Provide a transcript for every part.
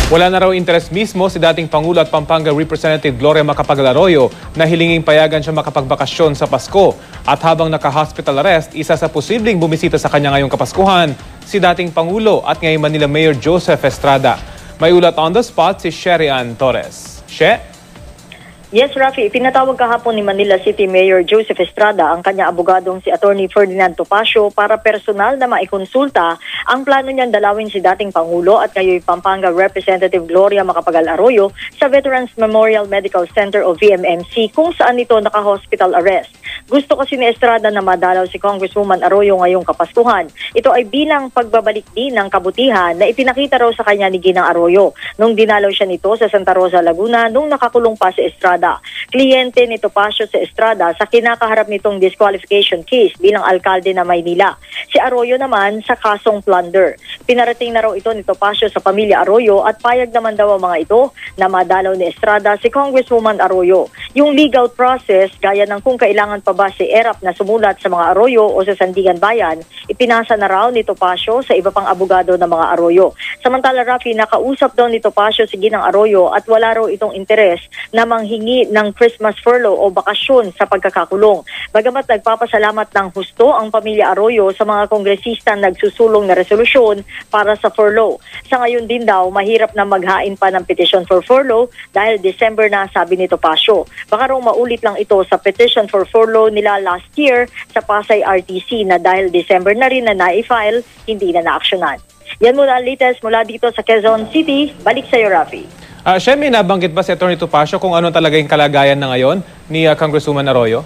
Wala na raw interes mismo si dating Pangulo at Pampanga Representative Gloria Macapagal-Arroyo na hilinging payagan siya makapagbakasyon sa Pasko. At habang naka-hospital arrest, isa sa posibleng bumisita sa kanya ngayong Kapaskuhan, si dating Pangulo at ngayon Manila Mayor Joseph Estrada. May ulat on the spot si Sherry Ann Torres. She? Yes, Rafi, pinatawag kahapon ni Manila City Mayor Joseph Estrada ang kanya abogadong si Attorney Ferdinand Topacio para personal na maikonsulta ang plano niyang dalawin si dating Pangulo at ngayon Pampanga Representative Gloria Macapagal-Arroyo sa Veterans Memorial Medical Center o VMMC kung saan ito naka-hospital arrest. Gusto kasi ni Estrada na madalaw si Congresswoman Arroyo ngayong Kapaskuhan. Ito ay bilang pagbabalik din ng kabutihan na ipinakita raw sa kanya ni Ginang Arroyo nung dinalaw siya nito sa Santa Rosa, Laguna nung nakakulong pa si Estrada. Kliyente ni Topacio sa Estrada sa kinakaharap nitong disqualification case bilang alkalde na Maynila. Si Arroyo naman sa kasong plunder. Pinarating na raw ito ni Topacio sa pamilya Arroyo at payag naman daw ang mga ito na madalaw ni Estrada si Congresswoman Arroyo. Yung legal process, gaya ng kung kailangan pa ba si ERAP na sumulat sa mga Arroyo o sa Sandigan Bayan, ipinasa na raw ni Topacio sa iba pang abogado ng mga Arroyo. Samantala, Rafi, nakausap daw ni Topacio si Ginang Arroyo at wala raw itong interes na manghingi ng Christmas furlough o bakasyon sa pagkakakulong. Bagamat nagpapasalamat ng husto ang pamilya Arroyo sa mga kongresista nagsusulong na resolusyon para sa furlough. Sa ngayon din daw, mahirap na maghain pa ng petition for furlough dahil December na, sabi ni Topacio. Baka raw maulit lang ito sa petition for furlough nila last year sa Pasay RTC na dahil December na rin na na-file, hindi na na-aksyonan. Yan muna ang latest mula dito sa Quezon City. Balik sa iyo, Rafi. Siya, may nabanggit ba si Atty. Topacio kung ano talaga yung kalagayan na ngayon ni Congresswoman Arroyo?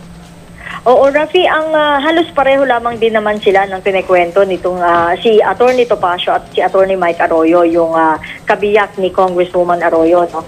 Oo, Rafi, ang halos pareho lamang din naman sila ng pinikwento nitong si Atty. Topacio at si Atty. Mike Arroyo, yung kabiyak ni Congresswoman Arroyo. No?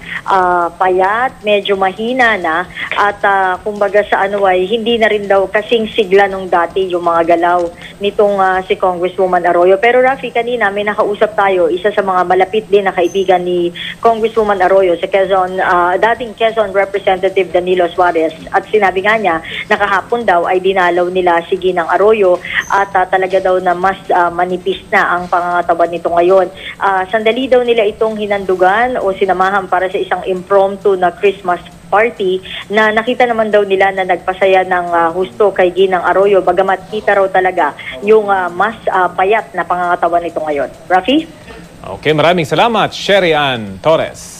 Payat, medyo mahina na at kumbaga sa ano ay hindi na rin daw kasing sigla nung dati yung mga galaw nitong si Congresswoman Arroyo. Pero Rafi, kanina may nakausap tayo, isa sa mga malapit din na kaibigan ni Congresswoman Arroyo sa Quezon, dating Quezon Representative Danilo Suarez, at sinabi nga niya nakahapon daw ay dinalaw nila si Ginang Arroyo at talaga daw na mas manipis na ang pangangatawan nito ngayon. Sandali daw nila itong hinandugan o sinamahan para sa isang impromptu na Christmas party na nakita naman daw nila na nagpasaya ng husto kay Ginang Arroyo, bagamat kita raw talaga yung mas payat na pangangatawan nito ngayon. Rafi? Okay, maraming salamat, Sherry Ann Torres.